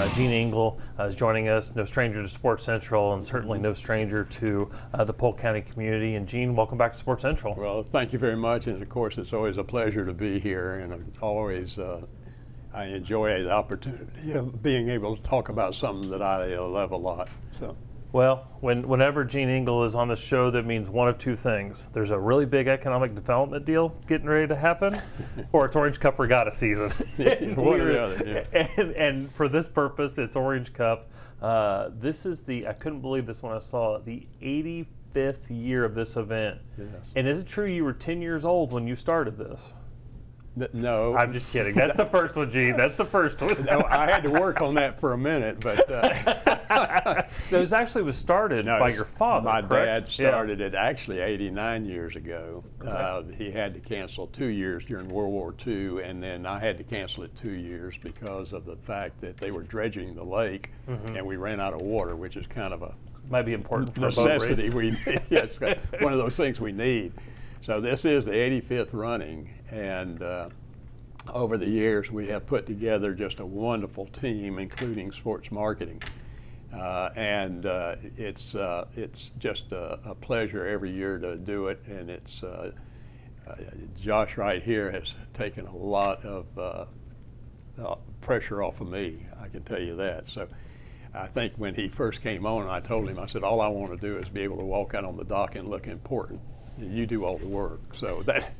Gene Engle is joining us, no stranger to Sports Central and certainly no stranger to the Polk County community. And Gene, welcome back to Sports Central. Well, thank you very much, and of course it's always a pleasure to be here, and always I enjoy the opportunity of being able to talk about something that I love a lot. So. Well, whenever Gene Engle is on the show, that means one of two things. There's a really big economic development deal getting ready to happen, or it's Orange Cup Regatta season. One or the other, yeah. And for this purpose, it's Orange Cup. This is I couldn't believe this when I saw it, the 85th year of this event. Yes. And is it true you were 10 years old when you started this? No. I'm just kidding. That's the first one, Gene. That's the first one. No, I had to work on that for a minute, but This actually was started by your father, My correct? dad started it actually 89 years ago. Okay. He had to cancel 2 years during World War II, and then I had to cancel it 2 years because of the fact that they were dredging the lake, and we ran out of water, which is kind of a might be important for necessity. A boat race. Yes, one of those things we need. So this is the 85th running, and over the years we have put together just a wonderful team, including sports marketing, and it's just a pleasure every year to do it. And it's Josh right here has taken a lot of pressure off of me, I can tell you that. So I think when he first came on, I told him, I said, all I want to do is be able to walk out on the dock and look important. You do all the work. So that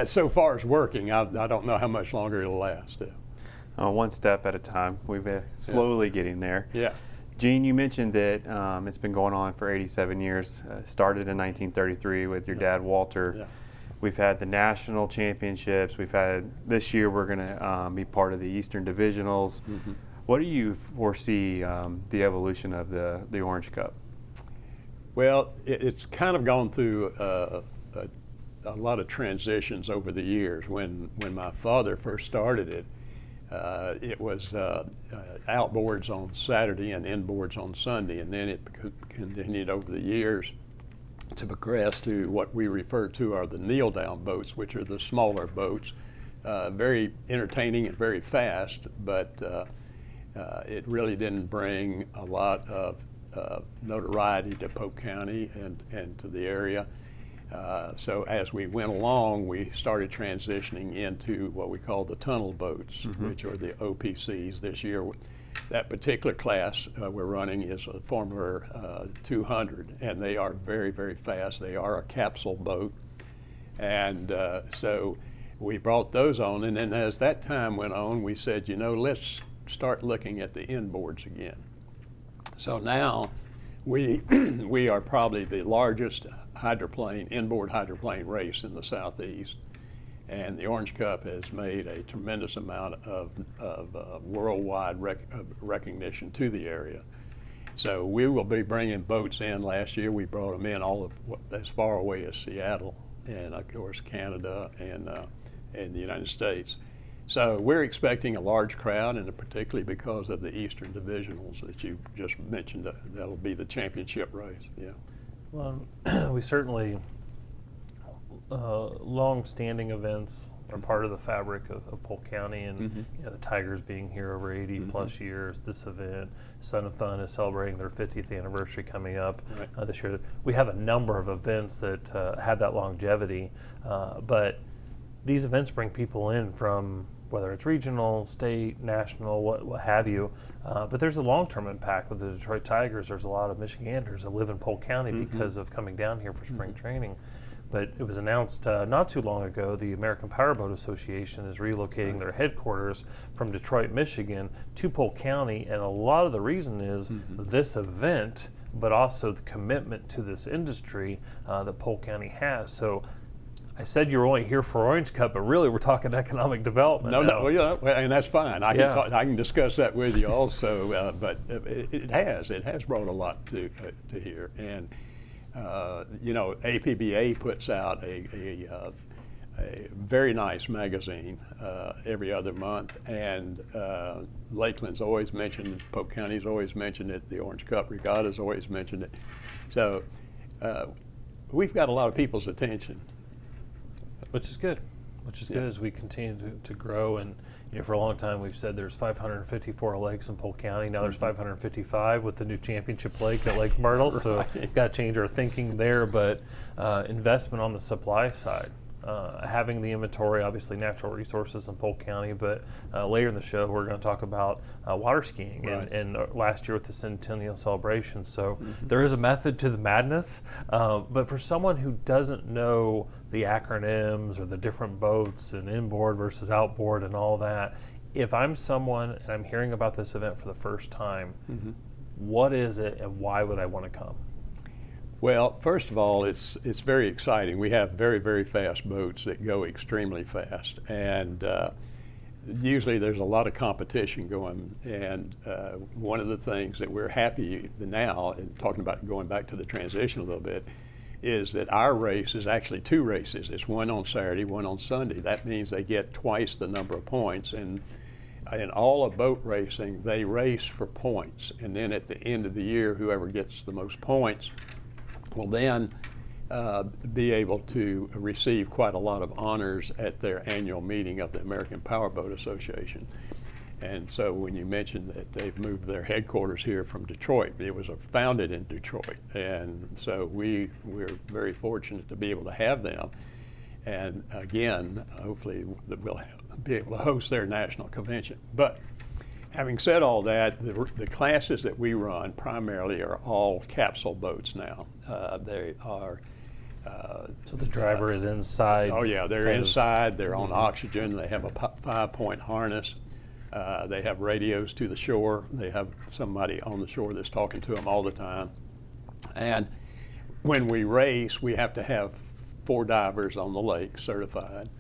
so far is working. I don't know how much longer it'll last. One step at a time. We've been slowly getting there. Yeah. Gene, you mentioned that it's been going on for 87 years. Started in 1933 with your dad, Walter. Yeah. We've had the national championships. We've had, this year we're going to be part of the Eastern Divisionals. Mm-hmm. What do you foresee the evolution of the Orange Cup? Well, it's kind of gone through a lot of transitions over the years. When my father first started it, it was outboards on Saturday and inboards on Sunday, and then it continued over the years to progress to what we refer to are the kneel-down boats, which are the smaller boats, very entertaining and very fast, but it really didn't bring a lot of notoriety to Polk County and to the area. So as we went along, we started transitioning into what we call the tunnel boats, which are the OPCs. This year, that particular class we're running is a Formula 200, and they are very, very fast. They are a capsule boat. And so we brought those on, and then as that time went on, we said, let's start looking at the inboards again. So now we are probably the largest inboard hydroplane race in the Southeast, and the Orange Cup has made a tremendous amount of worldwide recognition to the area. So we will be bringing boats in. Last year we brought them in as far away as Seattle, and of course Canada and the United States. So we're expecting a large crowd, and particularly because of the Eastern Divisionals that you just mentioned, that'll be the championship race. Yeah. Well, we certainly, long-standing events are part of the fabric of Polk County, and the Tigers being here over 80 plus years. This event, Son of Fun, is celebrating their 50th anniversary coming up this year. We have a number of events that have that longevity, but these events bring people in from whether it's regional, state, national, what have you. But there's a long-term impact with the Detroit Tigers. There's a lot of Michiganders that live in Polk County because of coming down here for spring training. But it was announced not too long ago, the American Powerboat Association is relocating their headquarters from Detroit, Michigan to Polk County. And a lot of the reason is this event, but also the commitment to this industry that Polk County has. So I said you were only here for Orange Cup, but really we're talking economic development. No, and that's fine. I can discuss that with you also. But it has brought a lot to here, and APBA puts out a very nice magazine every other month, and Lakeland's always mentioned, Polk County's always mentioned it, the Orange Cup Regatta's always mentioned it. So we've got a lot of people's attention. Which is good. which is good as we continue to grow. And for a long time we've said there's 554 lakes in Polk County. Now there's 555 with the new championship lake at Lake Myrtle. So got to change our thinking there. But investment on the supply side. Having the inventory, obviously natural resources in Polk County, but later in the show we're going to talk about water skiing and last year with the Centennial Celebration. So there is a method to the madness, but for someone who doesn't know the acronyms or the different boats and inboard versus outboard and all that, if I'm someone and I'm hearing about this event for the first time, what is it and why would I want to come? Well, first of all, it's very exciting. We have very, very fast boats that go extremely fast, and usually there's a lot of competition going. And one of the things that we're happy now, and talking about going back to the transition a little bit, is that our race is actually 2 races. It's one on Saturday, one on Sunday. That means they get twice the number of points. And in all of boat racing, they race for points, and then at the end of the year, whoever gets the most points will then be able to receive quite a lot of honors at their annual meeting of the American Powerboat Association. And so when you mentioned that they've moved their headquarters here from Detroit, it was founded in Detroit. And so we're very fortunate to be able to have them. And again, hopefully we'll be able to host their national convention. But having said all that, the classes that we run primarily are all capsule boats now. They are. So the driver is inside? Oh yeah, they're inside. They're on oxygen. They have a 5-point harness. They have radios to the shore. They have somebody on the shore that's talking to them all the time. And when we race, we have to have 4 divers on the lake certified.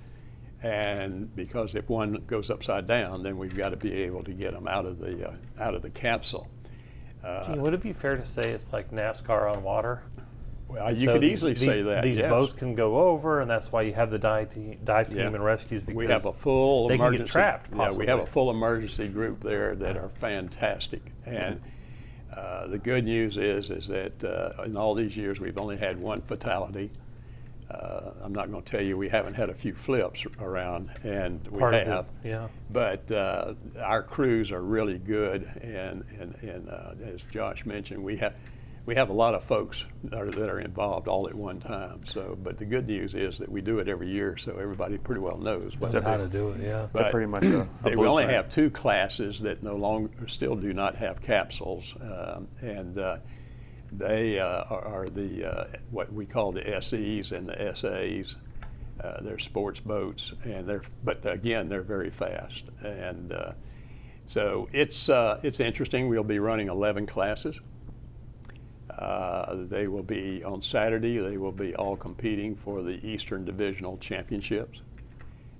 And because if one goes upside down, then we've got to be able to get them out of the capsule. Gene, would it be fair to say it's like NASCAR on water? Well, you could easily say that. These yes. boats can go over, and that's why you have the dive team and rescues. Because we have a full they emergency. Can get trapped. Possibly. Yeah, we have a full emergency group there that are fantastic. And the good news is that in all these years we've only had 1 fatality. I'm not going to tell you we haven't had a few flips around, and we have. Yeah. But our crews are really good, and as Josh mentioned, we have a lot of folks that are involved all at one time. So, but the good news is that we do it every year, so everybody pretty well knows how to do it. Yeah. It's pretty much a we only have 2 classes that still do not have capsules, and they are the what we call the SEs and the SAs. They're sports boats, and they're very fast. And so it's interesting. We'll be running 11 classes. They will be on Saturday. They will be all competing for the Eastern Divisional Championships,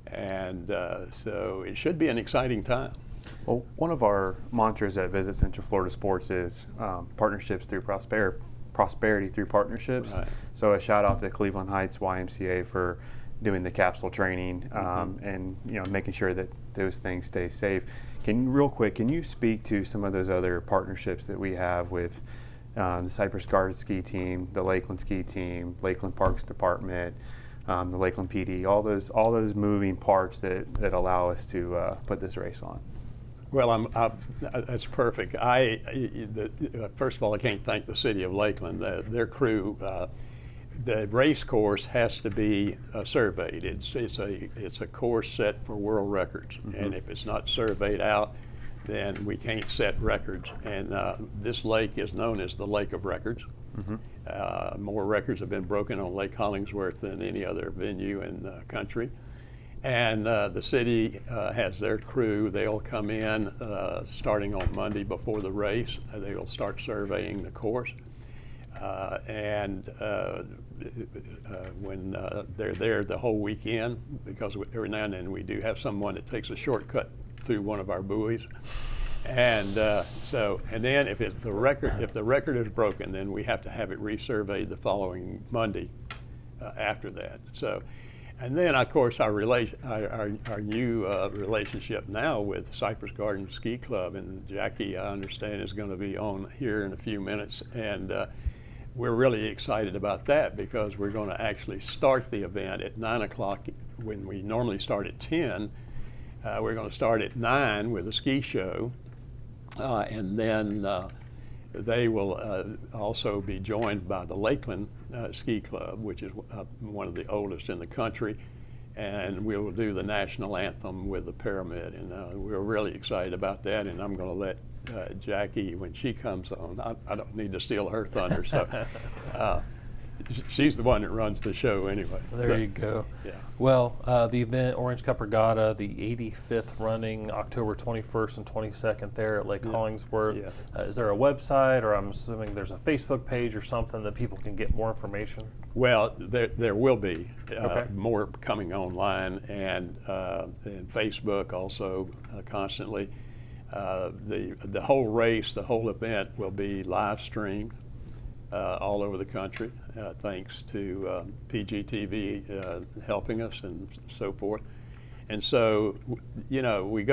and so it should be an exciting time. Well, one of our mantras at Visit Central Florida Sports is partnerships through prosperity through partnerships. Right. So a shout out to Cleveland Heights YMCA for doing the capsule training and making sure that those things stay safe. Real quick, can you speak to some of those other partnerships that we have with the Cypress Guard Ski Team, the Lakeland Ski Team, Lakeland Parks Department, the Lakeland PD, all those moving parts that allow us to put this race on? Well, that's perfect. First of all, I can't thank the city of Lakeland. Their crew, the race course has to be surveyed. It's a course set for world records, and if it's not surveyed out, then we can't set records. And this lake is known as the Lake of Records. More records have been broken on Lake Hollingsworth than any other venue in the country. And the city has their crew. They'll come in starting on Monday before the race. They will start surveying the course. When they're there the whole weekend, because every now and then we do have someone that takes a shortcut through one of our buoys. And then if the record is broken, then we have to have it resurveyed the following Monday after that. So. And then, of course, our new relationship now with Cypress Garden Ski Club, and Jackie, I understand, is going to be on here in a few minutes, and we're really excited about that because we're going to actually start the event at 9 o'clock when we normally start at 10, we're going to start at 9 with a ski show, and then they will also be joined by the Lakeland Ski Club, which is one of the oldest in the country, and we will do the national anthem with the Pyramid, and we're really excited about that, and I'm going to let Jackie, when she comes on, I don't need to steal her thunder, so she's the one that runs the show anyway. There you go. Yeah. Well, the event, Orange Cup Regatta, the 85th running, October 21st and 22nd there at Lake Hollingsworth. Yeah. Is there a website, or I'm assuming there's a Facebook page or something that people can get more information? Well, there will be Okay. more coming online, and Facebook also constantly. The whole race, the whole event will be live streamed all over the country, thanks to PGTV helping us and so forth. And so, you know, we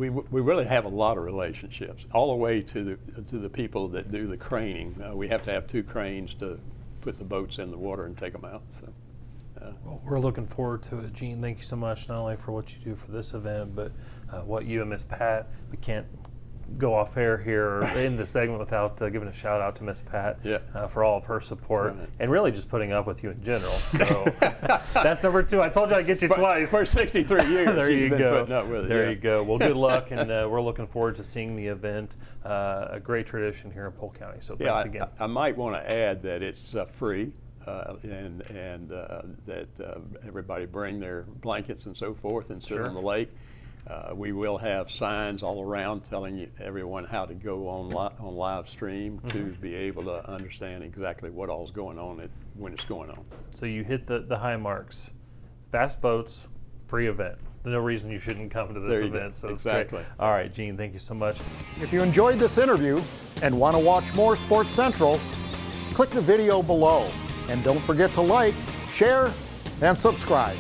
really have a lot of relationships, all the way to the people that do the craning. We have to have 2 cranes to put the boats in the water and take them out. So. Well, we're looking forward to it. Gene, thank you so much, not only for what you do for this event, but what you and Miss Pat, we can't go off air here or in the segment without giving a shout out to Miss Pat for all of her support and really just putting up with you in general. So that's number 2. I told you I'd get you twice. For 63 years, there you been go. Putting up with it. There you go. Well, good luck, and we're looking forward to seeing the event. A great tradition here in Polk County. So thanks again. I might want to add that it's free. And that everybody bring their blankets and so forth and sit on the lake. We will have signs all around telling everyone how to go on live stream to be able to understand exactly what all's going on when it's going on. So you hit the high marks. Fast boats, free event. There's no reason you shouldn't come to this event. So exactly. It's great. All right, Gene, thank you so much. If you enjoyed this interview and want to watch more Sports Central, click the video below. And don't forget to like, share, and subscribe.